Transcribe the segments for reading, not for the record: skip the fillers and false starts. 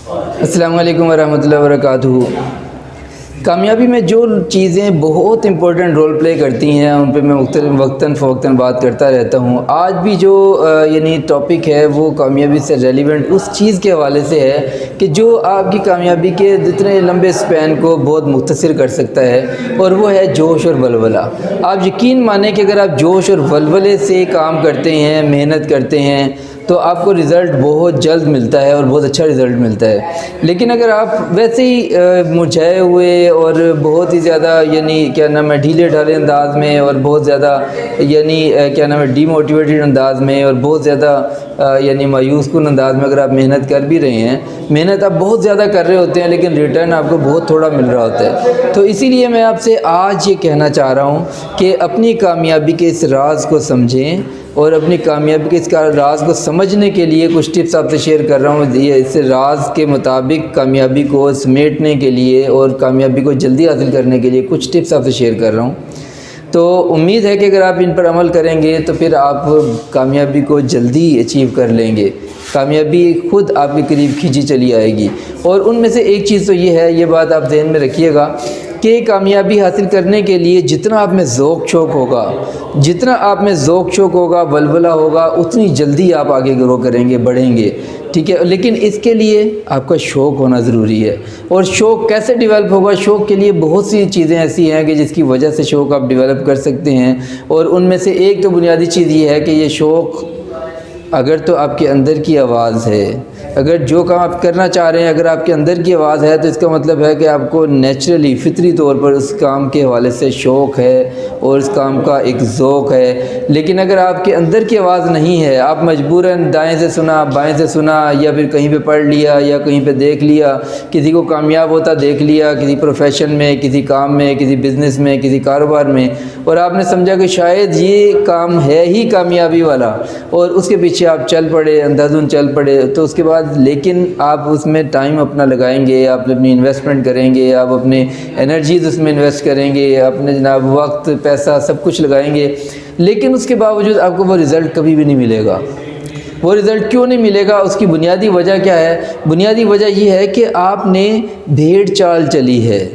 السلام علیکم ورحمۃ اللہ وبرکاتہ۔ کامیابی میں جو چیزیں بہت امپورٹنٹ رول پلے کرتی ہیں ان پہ میں وقتاً فوقتاً بات کرتا رہتا ہوں۔ آج بھی جو ٹاپک ہے وہ کامیابی سے ریلیونٹ اس چیز کے حوالے سے ہے کہ جو آپ کی کامیابی کے جتنے لمبے سپین کو بہت مختصر کر سکتا ہے، اور وہ ہے جوش اور ولولہ۔ آپ یقین مانیں کہ اگر آپ جوش اور ولولے سے کام کرتے ہیں، محنت کرتے ہیں، تو آپ کو رزلٹ بہت جلد ملتا ہے اور بہت اچھا رزلٹ ملتا ہے۔ لیکن اگر آپ ویسے ہی مرجھائے ہوئے اور بہت ہی زیادہ ڈھیلے ڈھالے انداز میں اور بہت زیادہ ڈی موٹیویٹڈ انداز میں اور بہت زیادہ مایوس کن انداز میں اگر آپ محنت کر بھی رہے ہیں، محنت آپ بہت زیادہ کر رہے ہوتے ہیں لیکن ریٹرن آپ کو بہت تھوڑا مل رہا ہوتا ہے، تو اسی لیے میں آپ سے آج یہ کہنا چاہ رہا ہوں کہ اپنی کامیابی کے اس راز کو سمجھیں، اور اپنی کامیابی کے اس کا راز کو سمجھنے کے لیے کچھ ٹپس آپ سے شیئر کر رہا ہوں۔ یہ اس راز کے مطابق کامیابی کو سمیٹنے کے لیے اور کامیابی کو جلدی حاصل کرنے کے لیے کچھ ٹپس آپ سے شیئر کر رہا ہوں۔ تو امید ہے کہ اگر آپ ان پر عمل کریں گے تو پھر آپ کامیابی کو جلدی اچیو کر لیں گے، کامیابی خود آپ کے قریب کھینچی چلی آئے گی۔ اور ان میں سے ایک چیز تو یہ ہے، یہ بات آپ ذہن میں رکھیے گا کہ کامیابی حاصل کرنے کے لیے جتنا آپ میں ذوق شوق ہوگا، ولولہ ہوگا، اتنی جلدی آپ آگے گرو کریں گے، بڑھیں گے، ٹھیک ہے۔ لیکن اس کے لیے آپ کا شوق ہونا ضروری ہے۔ اور شوق کیسے ڈیولپ ہوگا؟ شوق کے لیے بہت سی چیزیں ایسی ہیں کہ جس کی وجہ سے شوق آپ ڈیولپ کر سکتے ہیں، اور ان میں سے ایک تو بنیادی چیز یہ ہے کہ یہ شوق اگر تو آپ کے اندر کی آواز ہے، اگر جو کام آپ کرنا چاہ رہے ہیں اگر آپ کے اندر کی آواز ہے تو اس کا مطلب ہے کہ آپ کو نیچرلی فطری طور پر اس کام کے حوالے سے شوق ہے اور اس کام کا ایک ذوق ہے۔ لیکن اگر آپ کے اندر کی آواز نہیں ہے، آپ مجبوراً دائیں سے سنا، بائیں سے سنا، یا پھر کہیں پہ پڑھ لیا یا کہیں پہ دیکھ لیا، کسی کو کامیاب ہوتا دیکھ لیا، کسی پروفیشن میں، کسی کام میں، کسی بزنس میں، کسی کاروبار میں، اور آپ نے سمجھا کہ شاید یہ کام ہے ہی کامیابی والا، اور اس کے پیچھے آپ چل پڑے، اندھادھند چل پڑے، تو اس کے بعد لیکن آپ اس میں ٹائم اپنا لگائیں گے، آپ اپنی انویسٹمنٹ کریں گے، آپ اپنے انرجیز اس میں انویسٹ کریں گے، اپنے وقت، پیسہ سب کچھ لگائیں گے، لیکن اس کے باوجود آپ کو وہ رزلٹ کبھی بھی نہیں ملے گا۔ وہ رزلٹ کیوں نہیں ملے گا؟ اس کی بنیادی وجہ کیا ہے؟ بنیادی وجہ یہ ہے کہ آپ نے بھیڑ چال چلی ہے،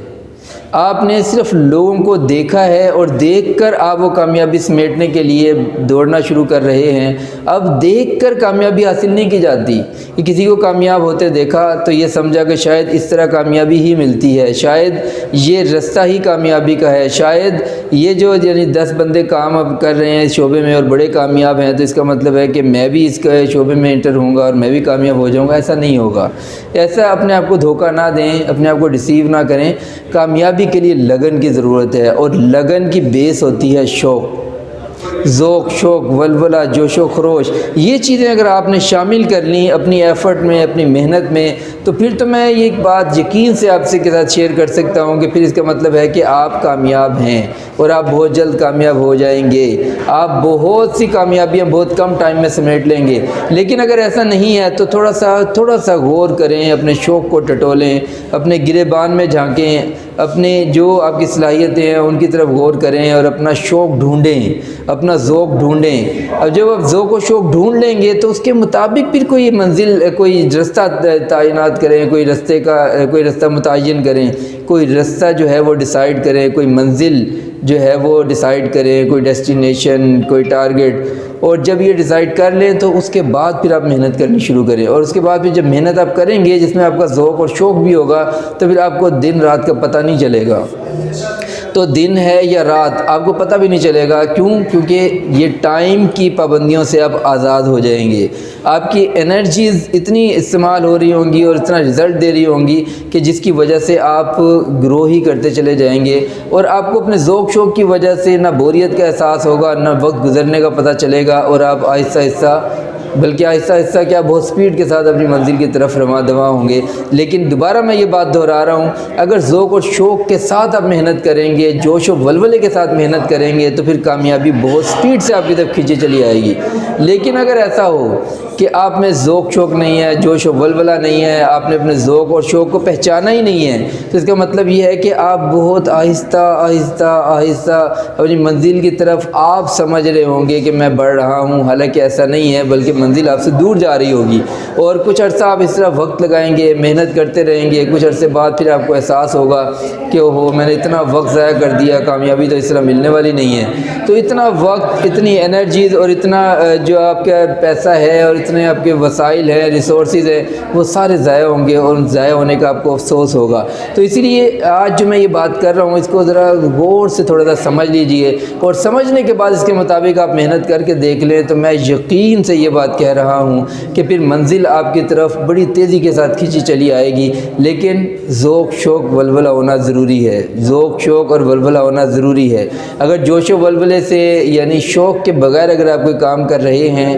آپ نے صرف لوگوں کو دیکھا ہے اور دیکھ کر آپ وہ کامیابی سمیٹنے کے لیے دوڑنا شروع کر رہے ہیں۔ اب دیکھ کر کامیابی حاصل نہیں کی جاتی کہ کسی کو کامیاب ہوتے دیکھا تو یہ سمجھا کہ شاید اس طرح کامیابی ہی ملتی ہے، شاید یہ رستہ ہی کامیابی کا ہے، شاید یہ جو 10 بندے کام اب کر رہے ہیں اس شعبے میں اور بڑے کامیاب ہیں تو اس کا مطلب ہے کہ میں بھی اس شعبے میں انٹر ہوں گا اور میں بھی کامیاب ہو جاؤں گا۔ ایسا نہیں ہوگا۔ ایسا اپنے آپ کو دھوکہ نہ دیں، اپنے آپ کو ڈیسیو نہ کریں۔ کامیابی کے لیے لگن کی ضرورت ہے، اور لگن کی بیس ہوتی ہے شوق، ذوق، شوق، ولولہ، جوش و خروش۔ یہ چیزیں اگر آپ نے شامل کر لیں اپنی ایفرٹ میں، اپنی محنت میں، تو پھر تو میں یہ بات یقین سے آپ کے ساتھ شیئر کر سکتا ہوں کہ پھر اس کا مطلب ہے کہ آپ کامیاب ہیں اور آپ بہت جلد کامیاب ہو جائیں گے۔ آپ بہت سی کامیابیاں بہت کم ٹائم میں سمیٹ لیں گے۔ لیکن اگر ایسا نہیں ہے تو تھوڑا سا غور کریں، اپنے شوق کو ٹٹولیں، اپنے گریبان میں جھانکیں، اپنے جو آپ کی صلاحیتیں ہیں ان کی طرف غور کریں اور اپنا شوق ڈھونڈیں، اپنا ذوق ڈھونڈیں۔ اب جب آپ ذوق و شوق ڈھونڈ لیں گے تو اس کے مطابق پھر کوئی منزل، کوئی رستہ تعینات کریں، کوئی رستہ متعین کریں، کوئی رستہ جو ہے وہ ڈیسائیڈ کریں، کوئی منزل جو ہے وہ ڈیسائیڈ کریں، کوئی ڈیسٹینیشن، کوئی ٹارگٹ۔ اور جب یہ ڈیسائیڈ کر لیں تو اس کے بعد پھر آپ محنت کرنی شروع کریں، اور اس کے بعد پھر جب محنت آپ کریں گے جس میں آپ کا ذوق اور شوق بھی ہوگا تو پھر آپ کو دن رات کا پتہ نہیں چلے گا۔ تو دن ہے یا رات آپ کو پتہ بھی نہیں چلے گا۔ کیونکہ یہ ٹائم کی پابندیوں سے آپ آزاد ہو جائیں گے۔ آپ کی انرجیز اتنی استعمال ہو رہی ہوں گی اور اتنا رزلٹ دے رہی ہوں گی کہ جس کی وجہ سے آپ گرو ہی کرتے چلے جائیں گے، اور آپ کو اپنے ذوق شوق کی وجہ سے نہ بوریت کا احساس ہوگا، نہ وقت گزرنے کا پتہ چلے گا، اور آپ آہستہ آہستہ کیا بہت سپیڈ کے ساتھ اپنی منزل کی طرف رواں دواں ہوں گے۔ لیکن دوبارہ میں یہ بات دہرا رہا ہوں، اگر ذوق اور شوق کے ساتھ آپ محنت کریں گے، جوش و ولولے کے ساتھ محنت کریں گے تو پھر کامیابی بہت سپیڈ سے آپ کی طرف کھینچی چلی آئے گی۔ لیکن اگر ایسا ہو کہ آپ میں ذوق شوق نہیں ہے، جوش و ولولہ نہیں ہے، آپ نے اپنے ذوق اور شوق کو پہچانا ہی نہیں ہے، تو اس کا مطلب یہ ہے کہ آپ بہت آہستہ اپنی منزل کی طرف آپ سمجھ رہے ہوں گے کہ میں بڑھ رہا ہوں، حالانکہ ایسا نہیں ہے، بلکہ منزل آپ سے دور جا رہی ہوگی، اور کچھ عرصہ آپ اس طرح وقت لگائیں گے، محنت کرتے رہیں گے، کچھ عرصے بعد پھر آپ کو احساس ہوگا کہ اوہو میں نے اتنا وقت ضائع کر دیا، کامیابی تو اس طرح ملنے والی نہیں ہے۔ تو اتنا وقت، اتنی انرجیز اور اتنا جو آپ کا پیسہ ہے اور اتنے آپ کے وسائل ہیں، ریسورسز ہیں، وہ سارے ضائع ہوں گے، اور ضائع ہونے کا آپ کو افسوس ہوگا۔ تو اسی لیے آج جو میں یہ بات کر رہا ہوں اس کو ذرا غور سے تھوڑا سا سمجھ لیجئے، اور سمجھنے کے بعد اس کے مطابق آپ محنت کر کے دیکھ لیں تو میں یقین سے یہ بات کہہ رہا ہوں کہ پھر منزل آپ کی طرف بڑی تیزی کے ساتھ کھینچی چلی آئے گی۔ لیکن ذوق شوق ولولہ ہونا ضروری ہے، ذوق شوق اور ولولہ ہونا ضروری ہے۔ اگر جوش و ولولے سے یعنی شوق کے بغیر اگر آپ کوئی کام کر رہے ہیں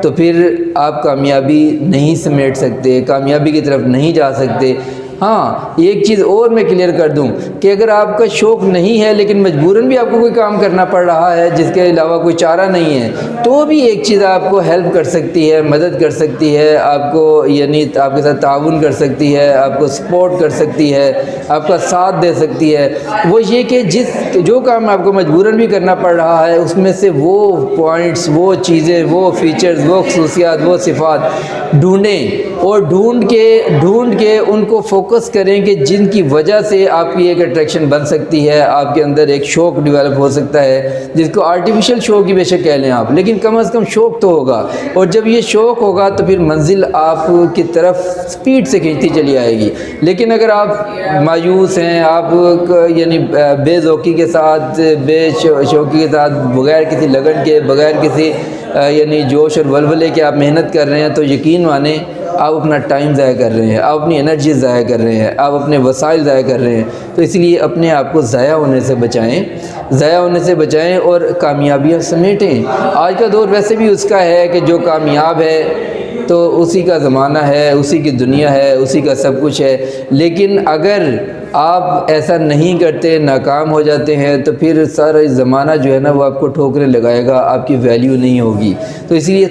تو پھر آپ کامیابی نہیں سمیٹ سکتے، کامیابی کی طرف نہیں جا سکتے۔ ہاں ایک چیز اور میں کلیئر کر دوں کہ اگر آپ کا شوق نہیں ہے لیکن مجبوراً بھی آپ کو کوئی کام کرنا پڑ رہا ہے جس کے علاوہ کوئی چارہ نہیں ہے، تو بھی ایک چیز آپ کو ہیلپ کر سکتی ہے، مدد کر سکتی ہے، آپ کو یعنی آپ کے ساتھ تعاون کر سکتی ہے، آپ کو سپورٹ کر سکتی ہے، آپ کا ساتھ دے سکتی ہے۔ وہ یہ کہ جو کام آپ کو مجبوراً بھی کرنا پڑ رہا ہے اس میں سے وہ پوائنٹس، وہ چیزیں، وہ فیچرز، وہ خصوصیات، وہ صفات ڈھونڈیں، اور ڈھونڈ کے ان کو فوکس کریں کہ جن کی وجہ سے آپ کی ایک اٹریکشن بن سکتی ہے، آپ کے اندر ایک شوق ڈیولپ ہو سکتا ہے، جس کو آرٹیفیشل شوق ہی بے شک کہہ لیں آپ، لیکن کم از کم شوق تو ہوگا۔ اور جب یہ شوق ہوگا تو پھر منزل آپ کی طرف سپیڈ سے کھینچتی چلی آئے گی۔ لیکن اگر آپ مایوس ہیں، آپ یعنی بے ذوقی کے ساتھ، بے شوقی کے ساتھ، بغیر کسی لگن کے، بغیر کسی یعنی جوش اور ولولے کے آپ محنت کر رہے ہیں تو یقین مانیں آپ اپنا ٹائم ضائع کر رہے ہیں، آپ اپنی انرجی ضائع کر رہے ہیں، آپ اپنے وسائل ضائع کر رہے ہیں۔ تو اس لیے اپنے آپ کو ضائع ہونے سے بچائیں اور کامیابیاں سمیٹیں۔ آج کا دور ویسے بھی اس کا ہے کہ جو کامیاب ہے تو اسی کا زمانہ ہے، اسی کی دنیا ہے، اسی کا سب کچھ ہے۔ لیکن اگر آپ ایسا نہیں کرتے، ناکام ہو جاتے ہیں، تو پھر سارا زمانہ جو ہے نا وہ آپ کو ٹھوکریں لگائے گا، آپ کی ویلیو نہیں ہوگی۔ تو اسی لیے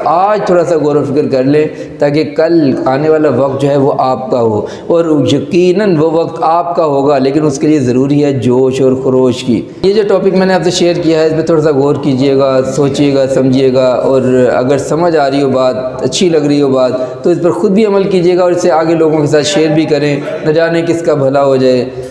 آج تھوڑا سا غور و فکر کر لیں تاکہ کل آنے والا وقت جو ہے وہ آپ کا ہو، اور یقیناً وہ وقت آپ کا ہوگا، لیکن اس کے لیے ضروری ہے جوش اور خروش کی۔ یہ جو ٹاپک میں نے آپ سے شیئر کیا ہے اس پہ تھوڑا سا غور کیجئے گا، سوچئے گا، سمجھیے گا، اور اگر سمجھ آ رہی ہو بات، اچھی لگ رہی ہو بات، تو اس پر خود بھی عمل کیجئے گا اور اسے آگے لوگوں کے ساتھ شیئر بھی کریں، نہ جانے کس کا بھلا ہو جائے۔